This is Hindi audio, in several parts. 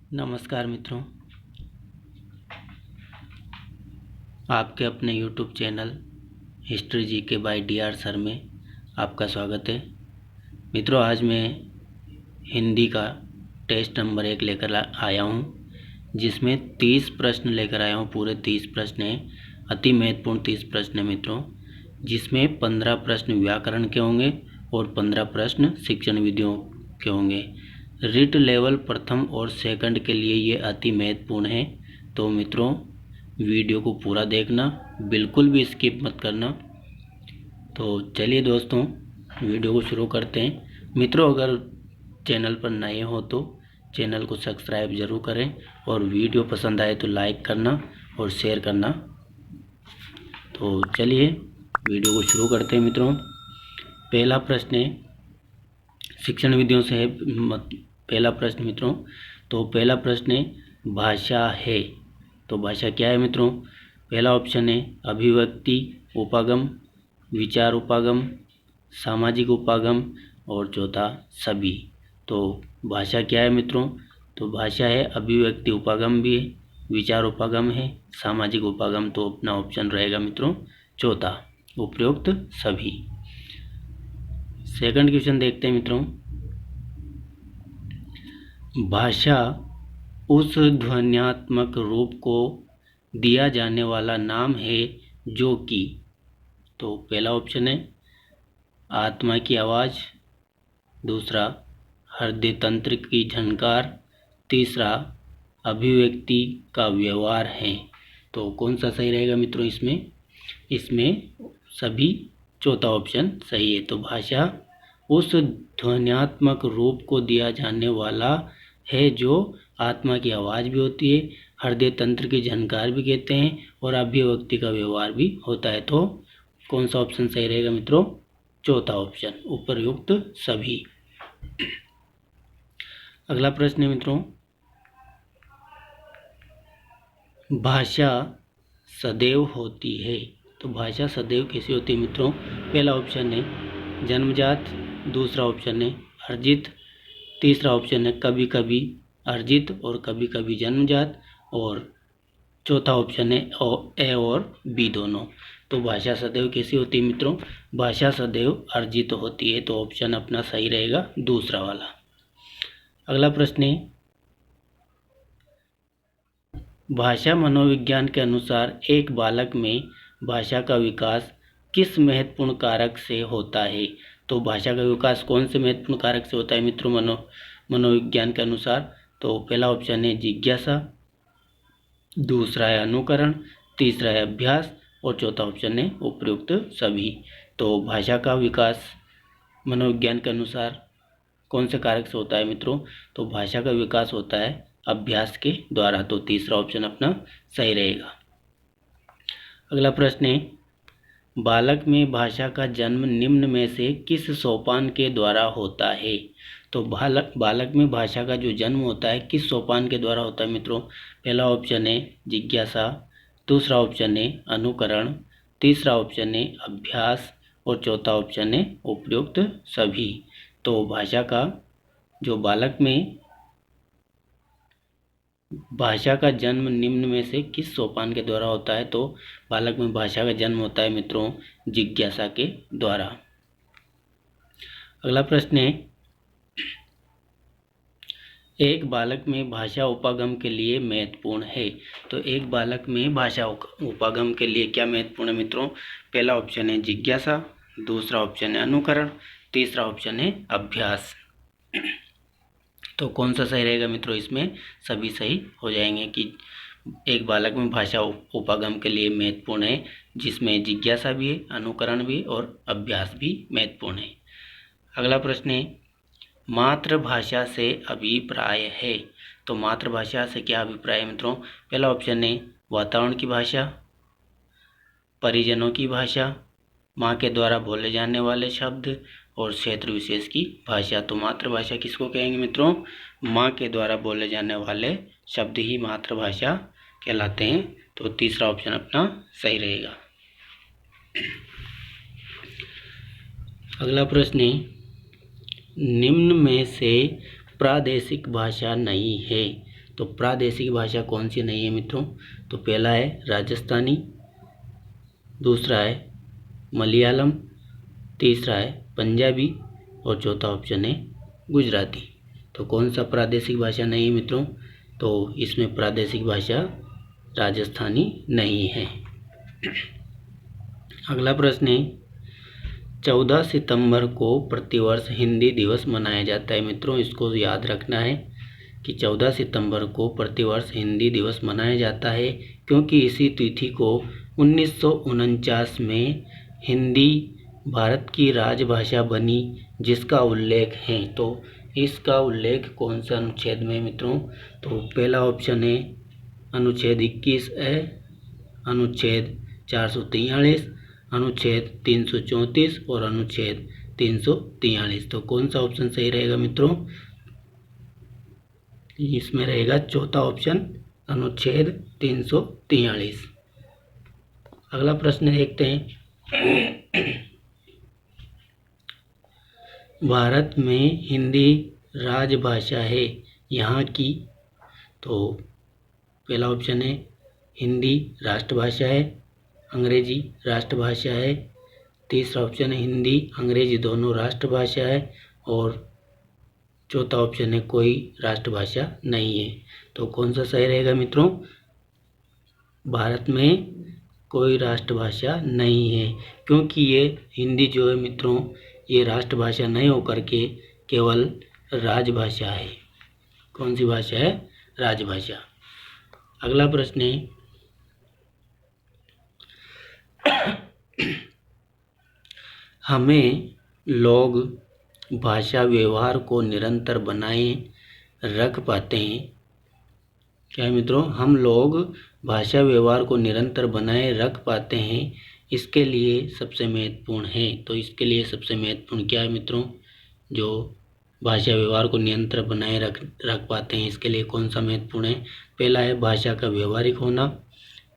नमस्कार मित्रों, आपके अपने YouTube channel history GK by DR. Sir में आपका स्वागत है। मित्रों, आज मैं हिंदी का टेस्ट नंबर 1 लेकर आया हूँ, जिसमें 30 प्रश्न लेकर आया हूँ। पूरे 30 प्रश्न हैं, अति महत्वपूर्ण 30 प्रश्न हैं मित्रों, जिसमें 15 प्रश्न व्याकरण के होंगे और 15 प्रश्न शिक्षण विधियों के होंगे। रिट लेवल प्रथम और सेकंड के लिए ये अति महत्वपूर्ण है। तो मित्रों, वीडियो को पूरा देखना, बिल्कुल भी स्किप मत करना। तो चलिए दोस्तों, वीडियो को शुरू करते हैं। मित्रों, अगर चैनल पर नए हो तो चैनल को सब्सक्राइब ज़रूर करें और वीडियो पसंद आए तो लाइक करना और शेयर करना। तो चलिए वीडियो को शुरू करते हैं मित्रों। पहला प्रश्न है, शिक्षण विधियों से है पहला प्रश्न मित्रों। तो पहला प्रश्न है, भाषा है। तो भाषा क्या है मित्रों? पहला ऑप्शन है अभिव्यक्ति उपागम, विचार उपागम, सामाजिक उपागम और चौथा सभी। तो भाषा क्या है मित्रों? तो भाषा है अभिव्यक्ति उपागम भी है, विचार उपागम है, सामाजिक उपागम। तो अपना ऑप्शन रहेगा मित्रों चौथा, उपयुक्त सभी। सेकंड क्वेश्चन देखते हैं मित्रों। भाषा उस ध्वन्यात्मक रूप को दिया जाने वाला नाम है जो कि। तो पहला ऑप्शन है आत्मा की आवाज़, दूसरा हृदय तंत्र की झनकार, तीसरा अभिव्यक्ति का व्यवहार है। तो कौन सा सही रहेगा मित्रों? इसमें सभी चौथा ऑप्शन सही है। तो भाषा उस ध्वन्यात्मक रूप को दिया जाने वाला है जो आत्मा की आवाज़ भी होती है, हृदय तंत्र की झनकार भी कहते हैं और अभिव्यक्ति का व्यवहार भी होता है। तो कौन सा ऑप्शन सही रहेगा मित्रों? चौथा ऑप्शन, उपयुक्त सभी। अगला प्रश्न है मित्रों, भाषा सदैव होती है। तो भाषा सदैव कैसी होती है मित्रों? पहला ऑप्शन है जन्मजात, दूसरा ऑप्शन है अर्जित, तीसरा ऑप्शन है कभी कभी अर्जित और कभी कभी जन्मजात, और चौथा ऑप्शन है ए और बी दोनों। तो भाषा सदैव कैसी होती है मित्रों? भाषा सदैव अर्जित होती है। तो ऑप्शन अपना सही रहेगा दूसरा वाला। अगला प्रश्न है, भाषा मनोविज्ञान के अनुसार एक बालक में भाषा का विकास किस महत्वपूर्ण कारक से होता है? तो भाषा का विकास कौन से महत्वपूर्ण कारक से होता है मित्रों मनोविज्ञान के अनुसार? तो पहला ऑप्शन है जिज्ञासा, दूसरा है अनुकरण, तीसरा है अभ्यास और चौथा ऑप्शन है उपयुक्त सभी। तो भाषा का विकास मनोविज्ञान के अनुसार कौन से कारक से होता है मित्रों? तो भाषा का विकास होता है अभ्यास के द्वारा। तो तीसरा ऑप्शन अपना सही रहेगा। अगला प्रश्न है, बालक में भाषा का जन्म निम्न में से किस सोपान के द्वारा होता है? तो बालक में भाषा का जो जन्म होता है किस सोपान के द्वारा होता है मित्रों? पहला ऑप्शन है जिज्ञासा, दूसरा ऑप्शन है अनुकरण, तीसरा ऑप्शन है अभ्यास और चौथा ऑप्शन है उपयुक्त सभी। तो भाषा का जो बालक में भाषा का जन्म निम्न में से किस सोपान के द्वारा होता है? तो बालक में भाषा का जन्म होता है मित्रों जिज्ञासा के द्वारा। अगला प्रश्न है, एक बालक में भाषा उपागम के लिए महत्वपूर्ण है। तो एक बालक में भाषा उपागम के लिए क्या महत्वपूर्ण है मित्रों? पहला ऑप्शन है जिज्ञासा, दूसरा ऑप्शन है अनुकरण, तीसरा ऑप्शन है अभ्यास। तो कौन सा सही रहेगा मित्रों? इसमें सभी सही हो जाएंगे कि एक बालक में भाषा उपागम के लिए महत्वपूर्ण है, जिसमें जिज्ञासा भी है, अनुकरण भी और अभ्यास भी महत्वपूर्ण है। अगला प्रश्न है, मातृभाषा से अभिप्राय है। तो मातृभाषा से क्या अभिप्राय है मित्रों? पहला ऑप्शन है वातावरण की भाषा, परिजनों की भाषा, माँ के द्वारा बोले जाने वाले शब्द और क्षेत्र विशेष की भाषा। तो मातृभाषा किसको कहेंगे मित्रों? माँ के द्वारा बोले जाने वाले शब्द ही मातृभाषा कहलाते हैं। तो तीसरा ऑप्शन अपना सही रहेगा। अगला प्रश्न है, निम्न में से प्रादेशिक भाषा नहीं है। तो प्रादेशिक भाषा कौन सी नहीं है मित्रों? तो पहला है राजस्थानी, दूसरा है मलयालम, तीसरा है पंजाबी और चौथा ऑप्शन है गुजराती। तो कौन सा प्रादेशिक भाषा नहीं है मित्रों? तो इसमें प्रादेशिक भाषा राजस्थानी नहीं है। अगला प्रश्न है 14 सितंबर को प्रतिवर्ष हिंदी दिवस मनाया जाता है। मित्रों इसको याद रखना है कि 14 सितंबर को प्रतिवर्ष हिंदी दिवस मनाया जाता है क्योंकि इसी तिथि को 1949 में हिंदी भारत की राजभाषा बनी, जिसका उल्लेख है। तो इसका उल्लेख कौन सा अनुच्छेद में मित्रों? तो पहला ऑप्शन है अनुच्छेद 21A, अनुच्छेद 443, अनुच्छेद 334 और अनुच्छेद 343। तो कौन सा ऑप्शन सही रहेगा मित्रों? इसमें रहेगा चौथा ऑप्शन अनुच्छेद 343। अगला प्रश्न देखते हैं भारत में हिंदी राजभाषा है यहाँ की। तो पहला ऑप्शन है हिंदी राष्ट्रभाषा है, अंग्रेजी राष्ट्रभाषा है, तीसरा ऑप्शन है हिंदी अंग्रेजी दोनों राष्ट्रभाषा है और चौथा ऑप्शन है कोई राष्ट्रभाषा नहीं है। तो कौन सा सही रहेगा मित्रों? भारत में कोई राष्ट्रभाषा नहीं है क्योंकि ये हिंदी जो है मित्रों ये राष्ट्रभाषा नहीं होकर के केवल राजभाषा है। कौन सी भाषा है? राजभाषा। अगला प्रश्न है हमें लोग भाषा व्यवहार को निरंतर बनाए रख पाते हैं। क्या है मित्रों? हम लोग भाषा व्यवहार को निरंतर बनाए रख पाते हैं, इसके लिए सबसे महत्वपूर्ण है। तो इसके लिए सबसे महत्वपूर्ण क्या है मित्रों? जो भाषा व्यवहार को निरंतर बनाए रख पाते हैं इसके लिए कौन सा महत्वपूर्ण है? पहला है भाषा का व्यवहारिक होना,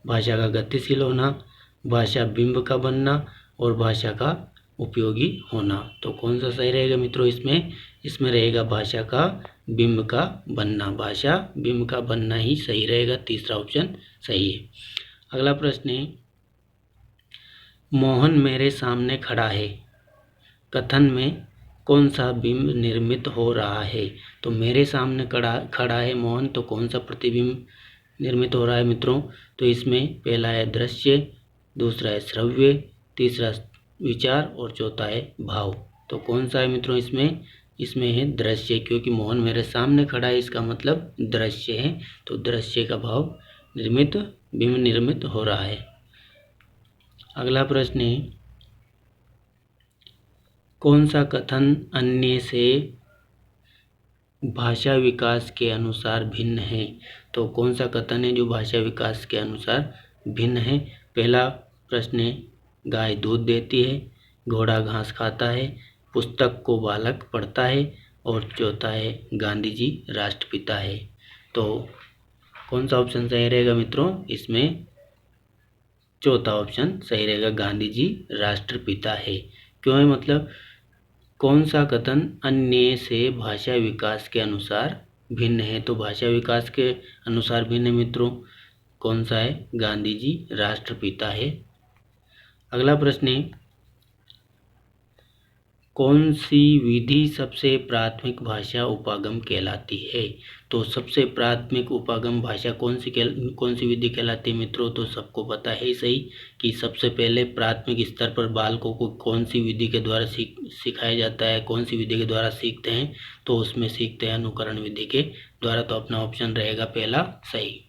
भाषा का गतिशील होना, भाषा बिंब का बनना और भाषा का उपयोगी होना। तो कौन सा सही रहेगा मित्रों? इसमें रहेगा भाषा का बिंब का बनना। भाषा बिंब का बनना ही सही रहेगा, तीसरा ऑप्शन सही है। अगला प्रश्न है मोहन मेरे सामने खड़ा है कथन में कौन सा बिंब निर्मित हो रहा है? तो मेरे सामने खड़ा है मोहन, तो कौन सा प्रतिबिंब निर्मित हो रहा है मित्रों? तो इसमें पहला है दृश्य, दूसरा है श्रव्य, तीसरा विचार और चौथा है भाव। तो कौन सा है मित्रों? इसमें है दृश्य, क्योंकि मोहन मेरे सामने खड़ा है इसका मतलब दृश्य है। तो दृश्य का भाव बिंब निर्मित हो रहा है। अगला प्रश्न है कौन सा कथन अन्य से भाषा विकास के अनुसार भिन्न है? तो कौन सा कथन है जो भाषा विकास के अनुसार भिन्न है? पहला प्रश्न है गाय दूध देती है, घोड़ा घास खाता है, पुस्तक को बालक पढ़ता है और चौथा है गांधी जी राष्ट्रपिता है। तो कौन सा ऑप्शन सही रहेगा मित्रों? इसमें चौथा ऑप्शन सही रहेगा, गांधी जी राष्ट्रपिता है। क्यों है? मतलब कौन सा कथन अन्य से भाषा विकास के अनुसार भिन्न है? तो भाषा विकास के अनुसार भिन्न है मित्रों। कौन सा है? गांधी जी राष्ट्रपिता है। अगला प्रश्न है कौन सी विधि सबसे प्राथमिक भाषा उपागम कहलाती है? तो सबसे प्राथमिक उपागम भाषा कौन सी विधि कहलाती है मित्रों? तो सबको पता है सही कि सबसे पहले प्राथमिक स्तर पर बालकों को कौन सी विधि के द्वारा सिखाया जाता है, कौन सी विधि के द्वारा सीखते हैं? तो उसमें सीखते हैं अनुकरण विधि के द्वारा। तो अपना ऑप्शन रहेगा पहला सही।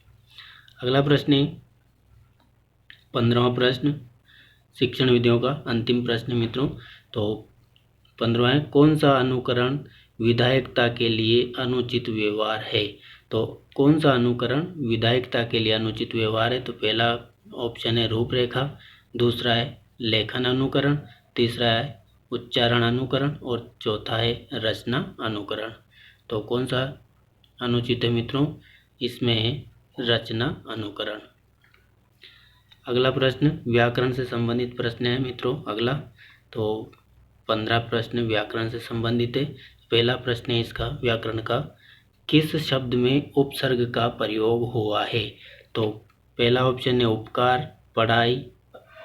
अगला प्रश्न है 15वां प्रश्न शिक्षण विधियों का अंतिम प्रश्न मित्रों। तो 15वां है कौन सा अनुकरण विधायकता के लिए अनुचित व्यवहार है? तो कौन सा अनुकरण विधायकता के लिए अनुचित व्यवहार है? तो पहला ऑप्शन है रूपरेखा, दूसरा है लेखन अनुकरण, तीसरा है उच्चारण अनुकरण और चौथा है रचना अनुकरण। तो कौन सा अनुचित है मित्रों? इसमें है रचना अनुकरण। अगला प्रश्न व्याकरण से संबंधित प्रश्न है मित्रों। अगला तो 15 प्रश्न व्याकरण से संबंधित है। पहला प्रश्न है इसका व्याकरण का किस शब्द में उपसर्ग का प्रयोग हुआ है? तो पहला ऑप्शन है उपकार, पढ़ाई,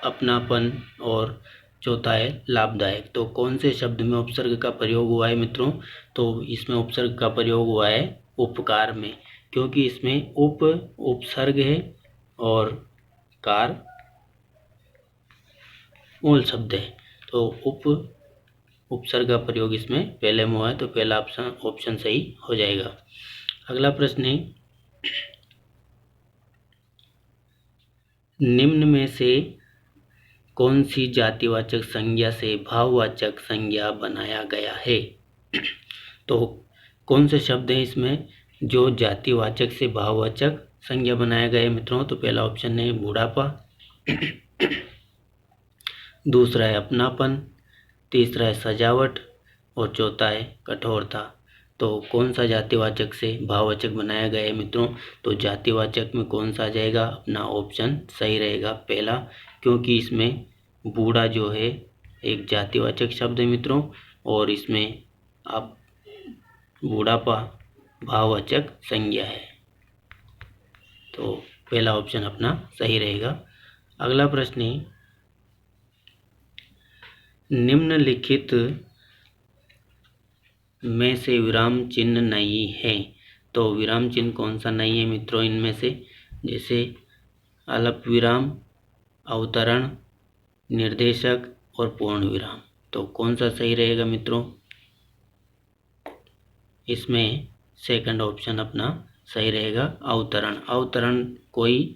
अपनापन और चौथा है लाभदायक। तो कौन से शब्द में उपसर्ग का प्रयोग हुआ है मित्रों? तो इसमें उपसर्ग का प्रयोग हुआ है उपकार में, क्योंकि इसमें उपसर्ग है और कार मूल शब्द है। तो उपसर्ग का प्रयोग इसमें पहले में हुआ है, तो पहला ऑप्शन सही हो जाएगा। अगला प्रश्न है, निम्न में से कौन सी जातिवाचक संज्ञा से भाववाचक संज्ञा बनाया गया है? तो कौन से शब्द है इसमें जो जातिवाचक से भाववाचक संज्ञा बनाया गया है मित्रों? तो पहला ऑप्शन है बुढ़ापा, दूसरा है अपनापन, तीसरा है सजावट और चौथा है कठोरता। तो कौन सा जातिवाचक से भाववाचक बनाया गया है मित्रों? तो जातिवाचक में कौन सा आ जाएगा? अपना ऑप्शन सही रहेगा पहला, क्योंकि इसमें बूढ़ा जो है एक जातिवाचक शब्द है मित्रों, और इसमें आप बूढ़ापा भाववाचक संज्ञा है। तो पहला ऑप्शन अपना सही रहेगा। अगला प्रश्न है, निम्नलिखित में से विराम चिन्ह नहीं है। तो विराम चिन्ह कौन सा नहीं है मित्रों इनमें से? जैसे अल्प विराम, अवतरण, निर्देशक और पूर्ण विराम। तो कौन सा सही रहेगा मित्रों? इसमें सेकंड ऑप्शन अपना सही रहेगा, अवतरण। अवतरण कोई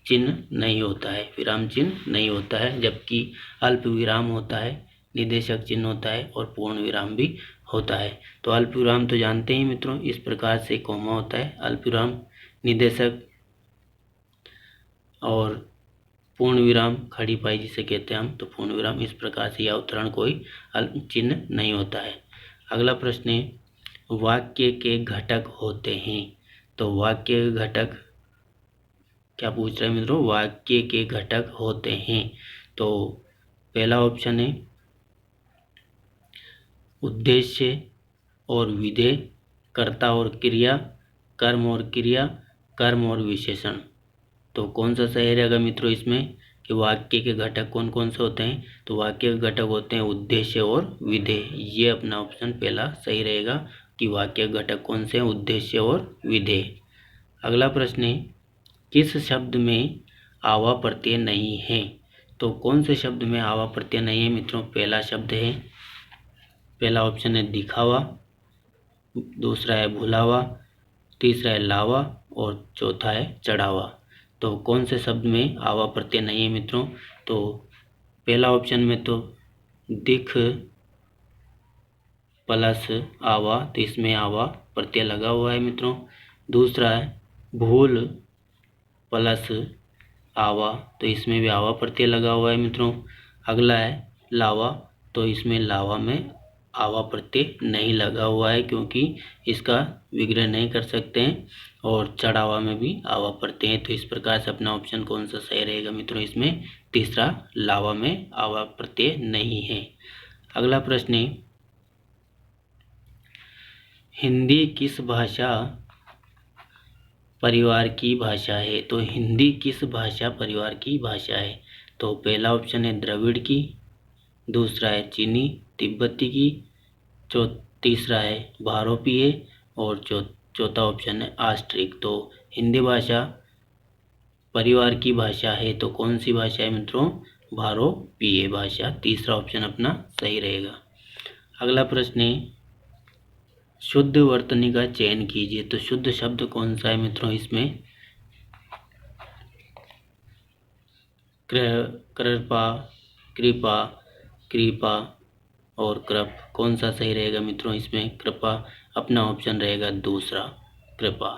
चिन्ह नहीं होता है, विराम चिन्ह नहीं होता है, जबकि अल्प विराम होता है, निर्देशक चिन्ह होता है और पूर्ण विराम भी होता है। तो अल्प विराम तो जानते ही मित्रों, इस प्रकार से कोमा होता है अल्प विराम, निर्देशक और पूर्ण विराम खड़ी पाई जिसे कहते हैं हम, तो पूर्ण विराम। इस प्रकार से यह अवतरण कोई अल्प चिन्ह नहीं होता है। अगला प्रश्न है, वाक्य के घटक होते हैं। तो वाक्य के घटक क्या पूछ रहे हैं मित्रों? वाक्य के घटक होते हैं। तो पहला ऑप्शन है उद्देश्य और विधेय, कर्ता और क्रिया, कर्म और क्रिया, कर्म और विशेषण। तो कौन सा सही रहेगा मित्रों इसमें कि वाक्य के घटक कौन कौन से होते हैं? तो वाक्य के घटक होते हैं उद्देश्य और विधेय। ये अपना ऑप्शन पहला सही रहेगा कि वाक्य के घटक कौन से हैं? उद्देश्य और विधेय। अगला प्रश्न है, किस शब्द में आवा प्रत्यय नहीं है? तो कौन से शब्द में आवा प्रत्यय नहीं है मित्रों? पहला शब्द है, पहला ऑप्शन है दिखावा, दूसरा है भुलावा, तीसरा है लावा और चौथा है चढ़ावा। तो कौन से शब्द में आवा प्रत्यय नहीं है मित्रों? तो पहला ऑप्शन में तो दिख प्लस आवा, तो इसमें आवा प्रत्यय लगा हुआ है मित्रों। दूसरा है भूल प्लस आवा, तो इसमें भी आवा प्रत्यय लगा हुआ है मित्रों। अगला है लावा, तो इसमें लावा में आवा प्रत्यय नहीं लगा हुआ है, क्योंकि इसका विग्रह नहीं कर सकते हैं। और चढ़ावा में भी आवा प्रत्यय है। तो इस प्रकार से अपना ऑप्शन कौन सा सही रहेगा मित्रों? इसमें तीसरा, लावा में आवा प्रत्यय नहीं है। अगला प्रश्न है, हिंदी किस भाषा परिवार की भाषा है? तो हिंदी किस भाषा परिवार की भाषा है? तो पहला ऑप्शन है द्रविड़ की, दूसरा है चीनी तिब्बती की, तीसरा है भारोपीय और चौथा ऑप्शन है ऑस्ट्रिक। तो हिंदी भाषा परिवार की भाषा है, तो कौन सी भाषा है मित्रों? भारोपीय भाषा। तीसरा ऑप्शन अपना सही रहेगा। अगला प्रश्न है, शुद्ध वर्तनी का चयन कीजिए। तो शुद्ध शब्द कौन सा है मित्रों इसमें? कृपा, कृपा, कृपा और कृप। कौन सा सही रहेगा मित्रों इसमें? कृपा अपना ऑप्शन रहेगा दूसरा, कृपा,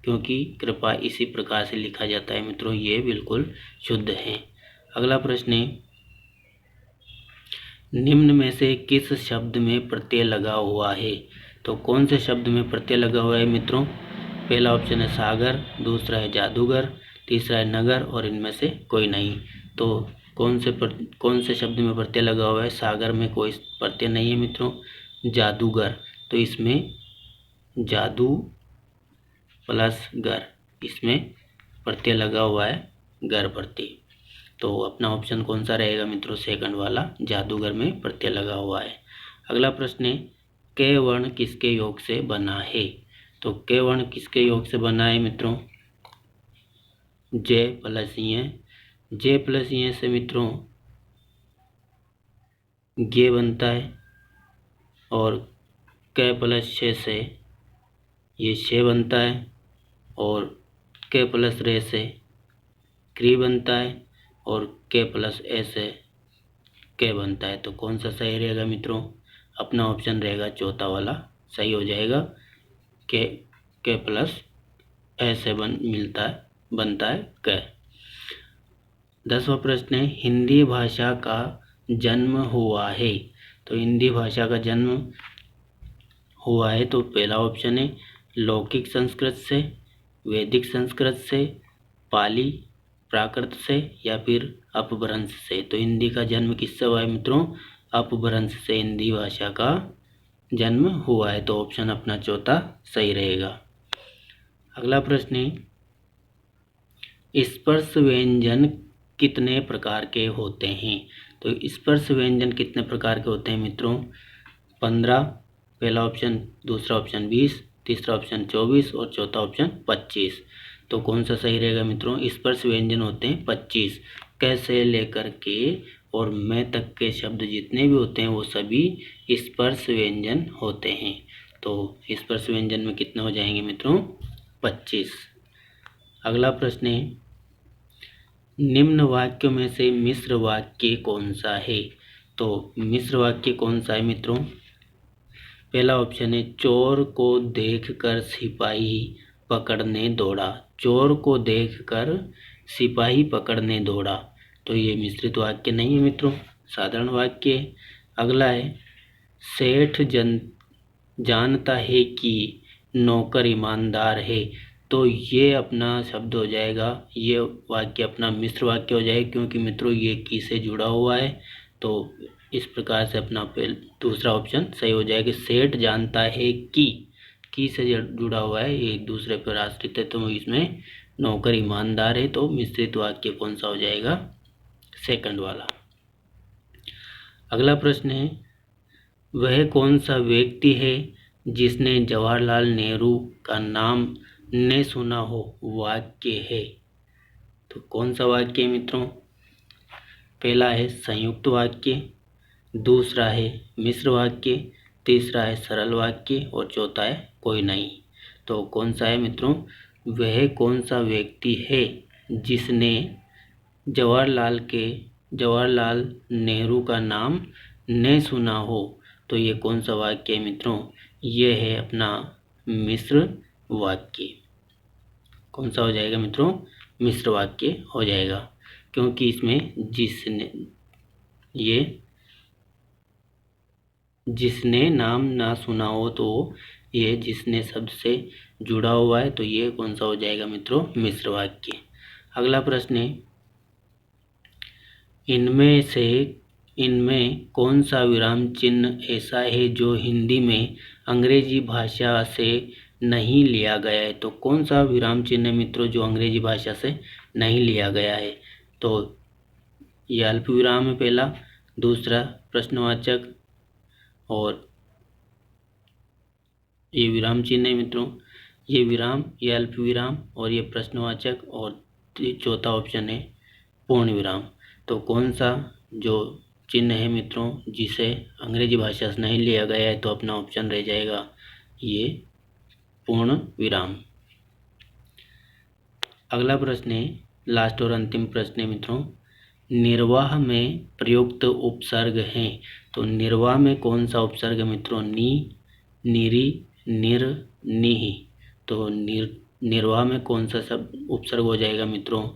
क्योंकि कृपा इसी प्रकार से लिखा जाता है मित्रों, ये बिल्कुल शुद्ध है। अगला प्रश्न है, निम्न में से किस शब्द में प्रत्यय लगा हुआ है? तो कौन से शब्द में प्रत्यय लगा हुआ है मित्रों? पहला ऑप्शन है सागर, दूसरा है जादूगर, तीसरा है नगर और इनमें से कोई नहीं। तो कौन से शब्द में प्रत्यय लगा हुआ है? सागर में कोई प्रत्यय नहीं है मित्रों। जादूगर, तो इसमें जादू प्लस घर, इसमें प्रत्यय लगा हुआ है घर प्रति। तो अपना ऑप्शन कौन सा रहेगा मित्रों? सेकंड वाला, जादूगर में प्रत्यय लगा हुआ है। अगला प्रश्न है, क वर्ण किसके योग से बना है? तो क वर्ण किसके योग से बना है मित्रों? जे प्लस य। जे प्लस य से मित्रों गे बनता है, और क प्लस छ से ये छे बनता है, और क प्लस रे से क्री बनता है, और के प्लस ए से के बनता है। तो कौन सा सही रहेगा मित्रों? अपना ऑप्शन रहेगा चौथा वाला, सही हो जाएगा। के प्लस ए से बनता है क। 10वां प्रश्न है, हिंदी भाषा का जन्म हुआ है। तो हिंदी भाषा का जन्म हुआ है, तो पहला ऑप्शन है लौकिक संस्कृत से, वैदिक संस्कृत से, पाली प्राकृत से, या फिर अपभ्रंश से। तो हिंदी का जन्म किससे हुआ है मित्रों? अपभ्रंश से हिंदी भाषा का जन्म हुआ है। तो ऑप्शन अपना चौथा सही रहेगा। अगला प्रश्न है, स्पर्श व्यंजन कितने प्रकार के होते हैं? तो स्पर्श व्यंजन कितने प्रकार के होते हैं मित्रों? 15, पहला ऑप्शन, दूसरा ऑप्शन 20, तीसरा ऑप्शन 24 और चौथा ऑप्शन 25। तो कौन सा सही रहेगा मित्रों? स्पर्श व्यंजन होते हैं 25। क से लेकर के और मैं तक के शब्द जितने भी होते हैं वो सभी स्पर्श व्यंजन होते हैं। तो स्पर्श व्यंजन में कितने हो जाएंगे मित्रों? 25। अगला प्रश्न है, निम्न वाक्यों में से मिश्र वाक्य कौन सा है? तो मिश्र वाक्य कौन सा है मित्रों? पहला ऑप्शन है चोर को देखकर सिपाही पकड़ने दौड़ा। चोर को देखकर सिपाही पकड़ने दौड़ा। तो ये मिश्रित वाक्य नहीं है मित्रों, साधारण वाक्य है। अगला है सेठ जानता है कि नौकर ईमानदार है। तो ये अपना शब्द हो जाएगा, ये वाक्य अपना मिश्र वाक्य हो जाएगा, क्योंकि मित्रों ये की से जुड़ा हुआ है। तो इस प्रकार से अपना दूसरा ऑप्शन सही हो जाएगा। सेठ जानता है कि की से जुड़ा हुआ है, ये एक दूसरे पर आश्रित है, तो इसमें नौकर ईमानदार है। तो मिश्रित वाक्य कौन सा हो जाएगा? सेकंड वाला। अगला प्रश्न है, वह कौन सा व्यक्ति है जिसने जवाहरलाल नेहरू का नाम ने सुना हो? वाक्य है। तो कौन सा वाक्य है मित्रों? पहला है संयुक्त वाक्य, दूसरा है मिश्र वाक्य, तीसरा है सरल वाक्य और चौथा है कोई नहीं। तो कौन सा है मित्रों? वह कौन सा व्यक्ति है जिसने जवाहरलाल नेहरू का नाम ने सुना हो? तो ये कौन सा वाक्य है मित्रों? ये है अपना मिश्र वाक्य। कौन सा हो जाएगा मित्रों? मिश्र वाक्य हो जाएगा, क्योंकि इसमें जिसने नाम ना सुना हो, तो ये जिसने शब्द से जुड़ा हुआ है, तो ये कौन सा हो जाएगा मित्रों? मिश्र वाक्य। अगला प्रश्न है, इनमें कौन सा विराम चिन्ह ऐसा है जो हिंदी में अंग्रेजी भाषा से नहीं लिया गया है? तो कौन सा विराम चिन्ह है मित्रों जो अंग्रेजी भाषा से नहीं लिया गया है? तो ये अल्प विराम है पहला, दूसरा प्रश्नवाचक, और ये विराम चिन्ह है मित्रों, ये विराम, ये अल्प विराम और ये प्रश्नवाचक, और चौथा ऑप्शन है पूर्ण विराम। तो कौन सा जो चिन्ह है मित्रों जिसे अंग्रेजी भाषा से नहीं लिया गया है? तो अपना ऑप्शन रह जाएगा ये पूर्ण विराम। अगला प्रश्न है, लास्ट और अंतिम प्रश्न है मित्रों, निर्वाह में प्रयुक्त उपसर्ग हैं। तो निर्वाह में कौन सा उपसर्ग है मित्रों? नी, निरी, निर, निहि। तो निर्वाह में कौन सा सब उपसर्ग हो जाएगा मित्रों?